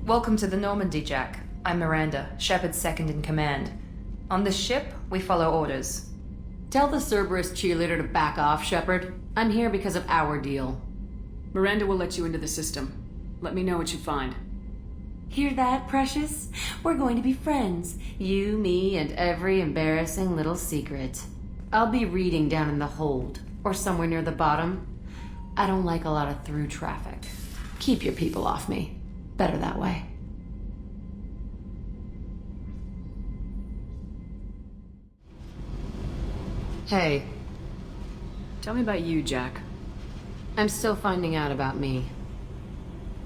Welcome to the Normandy, Jack. I'm Miranda, Shepard's second in command. On this ship, we follow orders. Tell the Cerberus cheerleader to back off, Shepard. I'm here because of our deal. Miranda will let you into the system. Let me know what you find. Hear that, Precious? We're going to be friends. You, me, and every embarrassing little secret. I'll be reading down in the hold, or somewhere near the bottom. I don't like a lot of through traffic. Keep your people off me. Better that way. Hey. Tell me about you, Jack. I'm still finding out about me.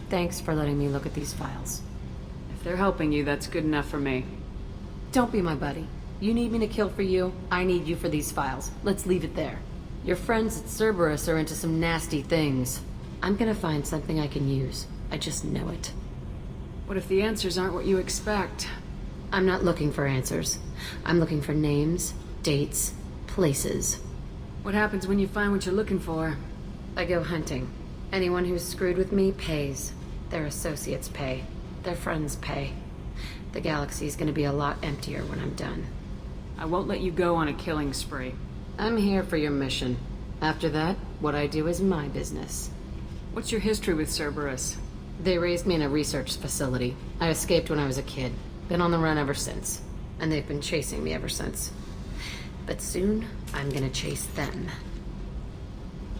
Thanks for letting me look at these files. If they're helping you, that's good enough for me. Don't be my buddy. You need me to kill for you, I need you for these files. Let's leave it there. Your friends at Cerberus are into some nasty things. I'm gonna find something I can use. I just know it. What if the answers aren't what you expect? I'm not looking for answers. I'm looking for names, dates, places. What happens when you find what you're looking for? I go hunting. Anyone who's screwed with me pays. Their associates pay. Their friends pay. The galaxy's gonna be a lot emptier when I'm done. I won't let you go on a killing spree. I'm here for your mission. After that, what I do is my business. What's your history with Cerberus? They raised me in a research facility. I escaped when I was a kid. Been on the run ever since. And they've been chasing me ever since. But soon, I'm gonna chase them.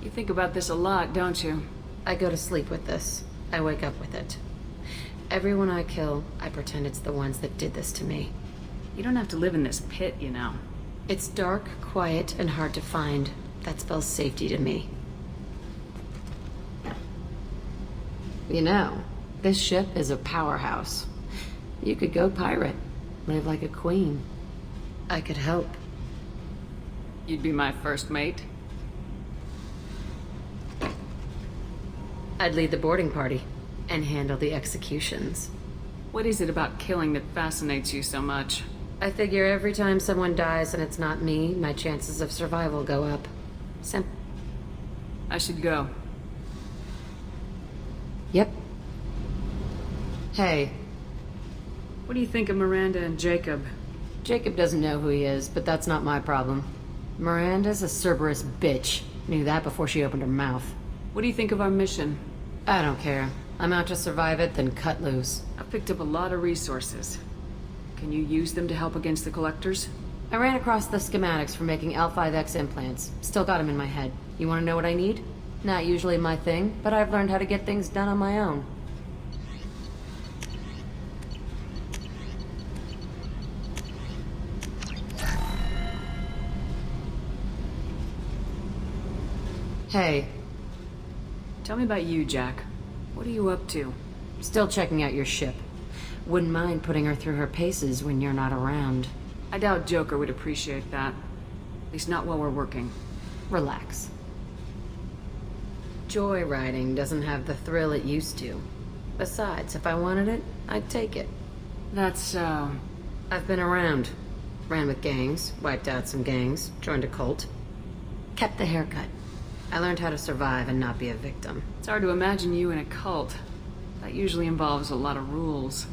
You think about this a lot, don't you? I go to sleep with this. I wake up with it. Everyone I kill, I pretend it's the ones that did this to me. You don't have to live in this pit, you know. It's dark, quiet, and hard to find. That spells safety to me. You know, this ship is a powerhouse. You could go pirate, live like a queen. I could help. You'd be my first mate? I'd lead the boarding party and handle the executions. What is it about killing that fascinates you so much? I figure every time someone dies and it's not me, my chances of survival go up. I should go. Yep. Hey. What do you think of Miranda and Jacob? Jacob doesn't know who he is, but that's not my problem. Miranda's a Cerberus bitch. Knew that before she opened her mouth. What do you think of our mission? I don't care. I'm out to survive it, then cut loose. I've picked up a lot of resources. Can you use them to help against the Collectors? I ran across the schematics for making L5X implants. Still got them in my head. You want to know what I need? Not usually my thing, but I've learned how to get things done on my own. Hey. Tell me about you, Jack. What are you up to? Still checking out your ship. Wouldn't mind putting her through her paces when you're not around. I doubt Joker would appreciate that. At least not while we're working. Relax. Joyriding doesn't have the thrill it used to. Besides, if I wanted it, I'd take it. That's so... I've been around. Ran with gangs, wiped out some gangs, joined a cult. Kept the haircut. I learned how to survive and not be a victim. It's hard to imagine you in a cult. That usually involves a lot of rules.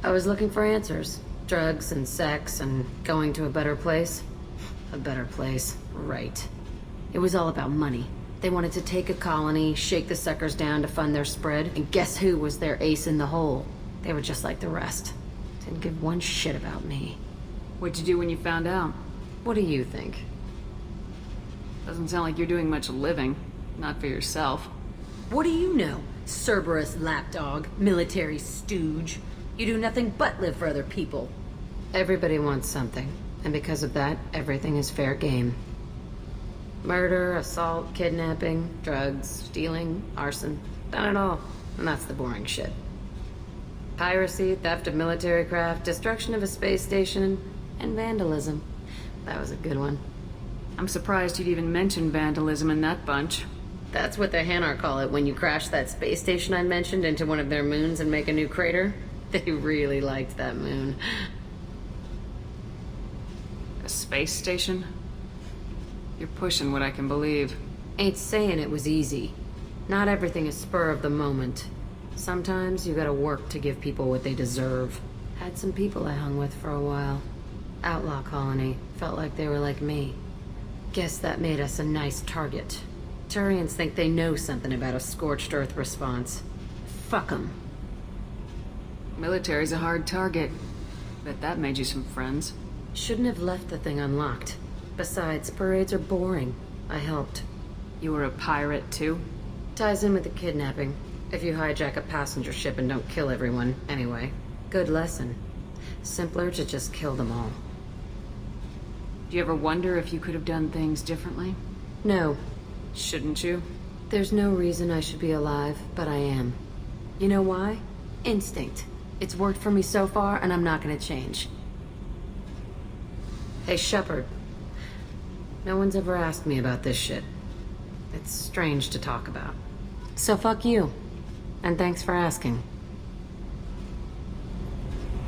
I was looking for answers. Drugs and sex and going to a better place. A better place, right. It was all about money. They wanted to take a colony, shake the suckers down to fund their spread, and guess who was their ace in the hole? They were just like the rest. Didn't give one shit about me. What'd you do when you found out? What do you think? Doesn't sound like you're doing much living. Not for yourself. What do you know? Cerberus lapdog, military stooge. You do nothing but live for other people. Everybody wants something, and because of that, everything is fair game. Murder, assault, kidnapping, drugs, stealing, arson, done it all. And that's the boring shit. Piracy, theft of military craft, destruction of a space station, and vandalism. That was a good one. I'm surprised you'd even mention vandalism in that bunch. That's what the Hanar call it when you crash that space station I mentioned into one of their moons and make a new crater. They really liked that moon. A space station? You're pushing what I can believe. Ain't saying it was easy. Not everything is spur of the moment. Sometimes you gotta work to give people what they deserve. Had some people I hung with for a while. Outlaw colony. Felt like they were like me. Guess that made us a nice target. Turians think they know something about a scorched earth response. Fuck 'em. Military's a hard target. Bet that made you some friends. Shouldn't have left the thing unlocked. Besides, parades are boring. I helped. You were a pirate, too? Ties in with the kidnapping. If you hijack a passenger ship and don't kill everyone, anyway. Good lesson. Simpler to just kill them all. Do you ever wonder if you could have done things differently? No. Shouldn't you? There's no reason I should be alive, but I am. You know why? Instinct. It's worked for me so far, and I'm not gonna change. Hey, Shepard. No one's ever asked me about this shit. It's strange to talk about. So fuck you. And thanks for asking.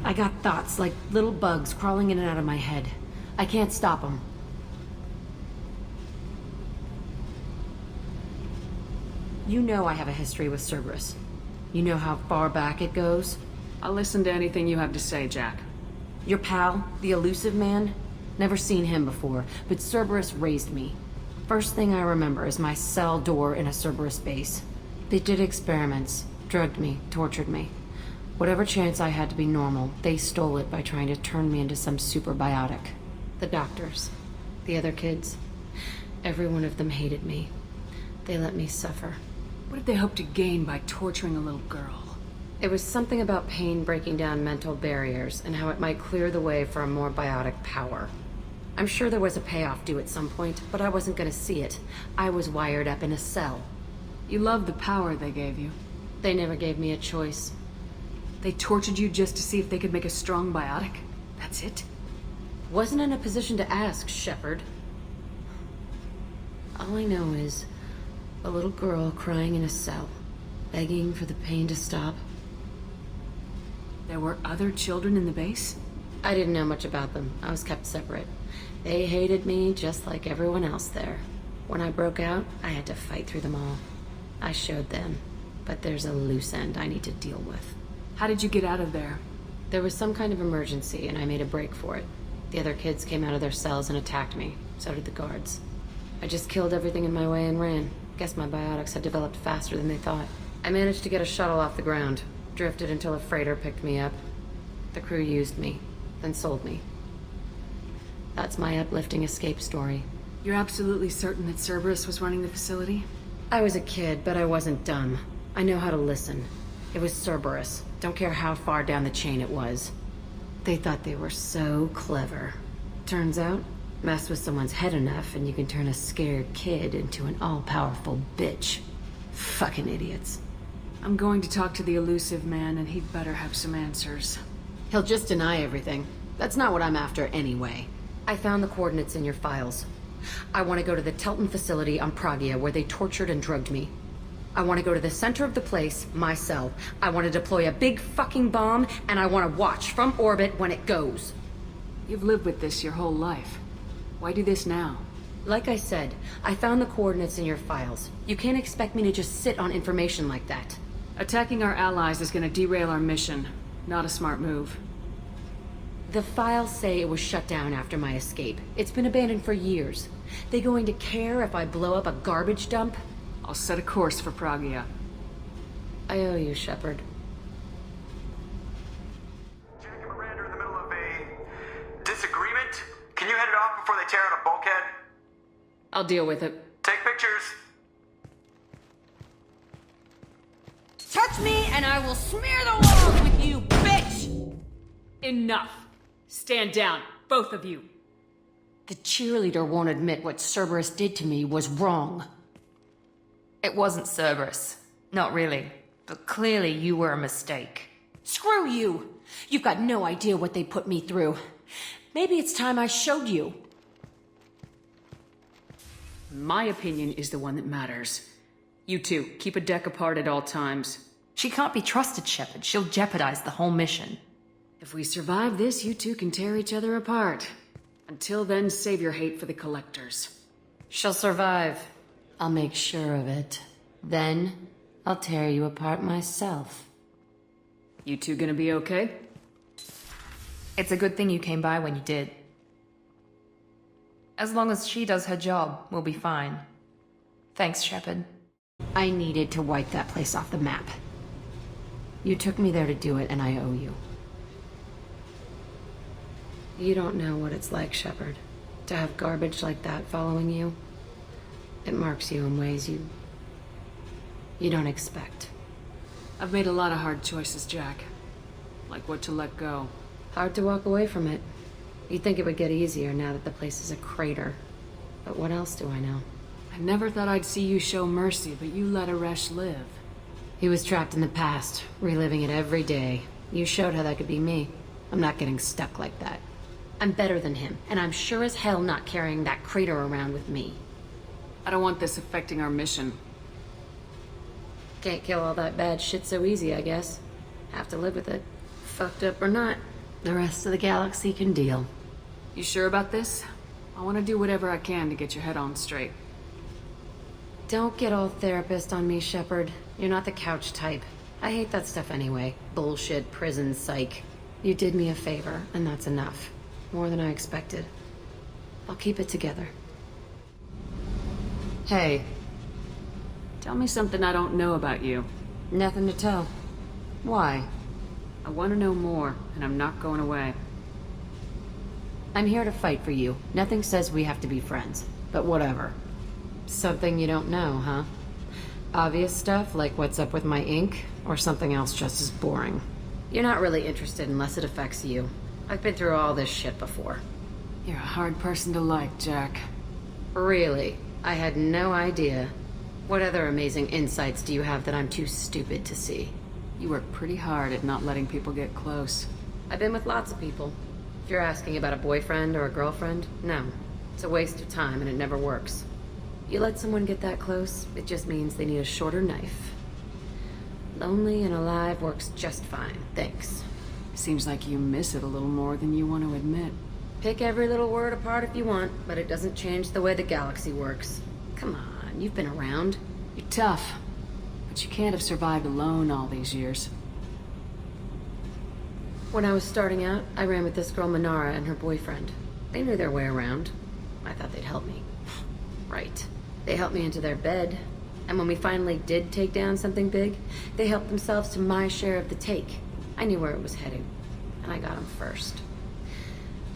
I got thoughts like little bugs crawling in and out of my head. I can't stop them. You know I have a history with Cerberus. You know how far back it goes? I'll listen to anything you have to say, Jack. Your pal, the elusive man? Never seen him before, but Cerberus raised me. First thing I remember is my cell door in a Cerberus base. They did experiments, drugged me, tortured me. Whatever chance I had to be normal, they stole it by trying to turn me into some super biotic. The doctors, the other kids, every one of them hated me. They let me suffer. What did they hope to gain by torturing a little girl? It was something about pain breaking down mental barriers and how it might clear the way for a more biotic power. I'm sure there was a payoff due at some point, but I wasn't gonna see it. I was wired up in a cell. You loved the power they gave you. They never gave me a choice. They tortured you just to see if they could make a strong biotic? That's it? Wasn't in a position to ask, Shepard. All I know is a little girl crying in a cell, begging for the pain to stop. There were other children in the base? I didn't know much about them. I was kept separate. They hated me just like everyone else there. When I broke out, I had to fight through them all. I showed them, but there's a loose end I need to deal with. How did you get out of there? There was some kind of emergency, and I made a break for it. The other kids came out of their cells and attacked me. So did the guards. I just killed everything in my way and ran. Guess my biotics had developed faster than they thought. I managed to get a shuttle off the ground. Drifted until a freighter picked me up. The crew used me, then sold me. That's my uplifting escape story. You're absolutely certain that Cerberus was running the facility? I was a kid, but I wasn't dumb. I know how to listen. It was Cerberus. Don't care how far down the chain it was. They thought they were so clever. Turns out, mess with someone's head enough and you can turn a scared kid into an all-powerful bitch. Fucking idiots. I'm going to talk to the elusive man, and he'd better have some answers. He'll just deny everything. That's not what I'm after anyway. I found the coordinates in your files. I want to go to the Telton facility on Pragia where they tortured and drugged me. I want to go to the center of the place, my cell. I want to deploy a big fucking bomb, and I want to watch from orbit when it goes. You've lived with this your whole life. Why do this now? Like I said, I found the coordinates in your files. You can't expect me to just sit on information like that. Attacking our allies is going to derail our mission. Not a smart move. The files say it was shut down after my escape. It's been abandoned for years. They going to care if I blow up a garbage dump? I'll set a course for Pragia. I owe you, Shepard. Jack and Miranda are in the middle of a disagreement. Can you head it off before they tear out a bulkhead? I'll deal with it. Take pictures. Touch me and I will smear the walls with you, bitch! Enough! Stand down, both of you. The cheerleader won't admit what Cerberus did to me was wrong. It wasn't Cerberus. Not really. But clearly you were a mistake. Screw you! You've got no idea what they put me through. Maybe it's time I showed you. My opinion is the one that matters. You two, keep a deck apart at all times. She can't be trusted, Shepard. She'll jeopardize the whole mission. If we survive this, you two can tear each other apart. Until then, save your hate for the collectors. She'll survive. I'll make sure of it. Then, I'll tear you apart myself. You two gonna be okay? It's a good thing you came by when you did. As long as she does her job, we'll be fine. Thanks, Shepard. I needed to wipe that place off the map. You took me there to do it, and I owe you. You don't know what it's like, Shepard, to have garbage like that following you. It marks you in ways you don't expect. I've made a lot of hard choices, Jack. Like what to let go. Hard to walk away from it. You'd think it would get easier now that the place is a crater. But what else do I know? I never thought I'd see you show mercy, but you let Aresh live. He was trapped in the past, reliving it every day. You showed how that could be me. I'm not getting stuck like that. I'm better than him, and I'm sure as hell not carrying that crater around with me. I don't want this affecting our mission. Can't kill all that bad shit so easy, I guess. Have to live with it. Fucked up or not, the rest of the galaxy can deal. You sure about this? I want to do whatever I can to get your head on straight. Don't get all therapist on me, Shepard. You're not the couch type. I hate that stuff anyway. Bullshit, prison, psych. You did me a favor, and that's enough. More than I expected. I'll keep it together. Hey. Tell me something I don't know about you. Nothing to tell. Why? I want to know more, and I'm not going away. I'm here to fight for you. Nothing says we have to be friends. But whatever. Something you don't know, huh? Obvious stuff, like what's up with my ink, or something else just as boring. You're not really interested unless it affects you. I've been through all this shit before. You're a hard person to like, Jack. Really? I had no idea. What other amazing insights do you have that I'm too stupid to see? You work pretty hard at not letting people get close. I've been with lots of people. If you're asking about a boyfriend or a girlfriend, no. It's a waste of time and it never works. You let someone get that close, it just means they need a shorter knife. Lonely and alive works just fine, thanks. Seems like you miss it a little more than you want to admit. Pick every little word apart if you want, but it doesn't change the way the galaxy works. Come on, you've been around. You're tough, but you can't have survived alone all these years. When I was starting out, I ran with this girl Manara and her boyfriend. They knew their way around. I thought they'd help me. Right. They helped me into their bed, and when we finally did take down something big, they helped themselves to my share of the take. I knew where it was heading, and I got them first.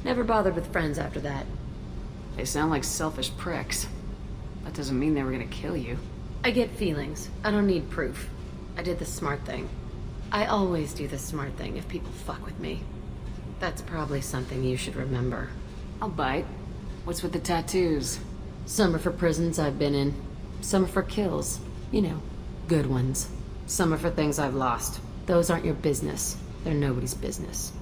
Never bothered with friends after that. They sound like selfish pricks. That doesn't mean they were gonna kill you. I get feelings. I don't need proof. I did the smart thing. I always do the smart thing if people fuck with me. That's probably something you should remember. I'll bite. What's with the tattoos? Some are for prisons I've been in. Some are for kills. You know, good ones. Some are for things I've lost. Those aren't your business. They're nobody's business.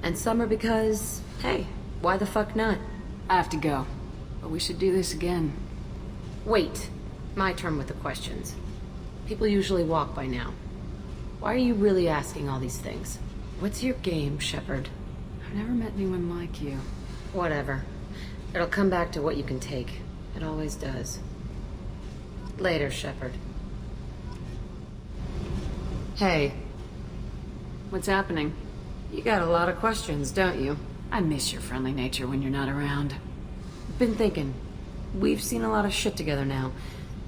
And some are because, hey, why the fuck not? I have to go. But we should do this again. Wait. My turn with the questions. People usually walk by now. Why are you really asking all these things? What's your game, Shepard? I've never met anyone like you. Whatever. It'll come back to what you can take. It always does. Later, Shepard. Hey. What's happening? You got a lot of questions, don't you? I miss your friendly nature when you're not around. Been thinking. We've seen a lot of shit together now,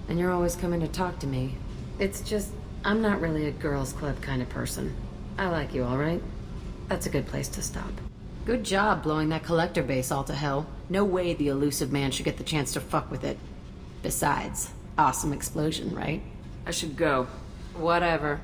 and you're always coming to talk to me. It's just, I'm not really a girls' club kind of person. I like you, all right? That's a good place to stop. Good job blowing that collector base all to hell. No way the elusive man should get the chance to fuck with it. Besides, awesome explosion, right? I should go. Whatever.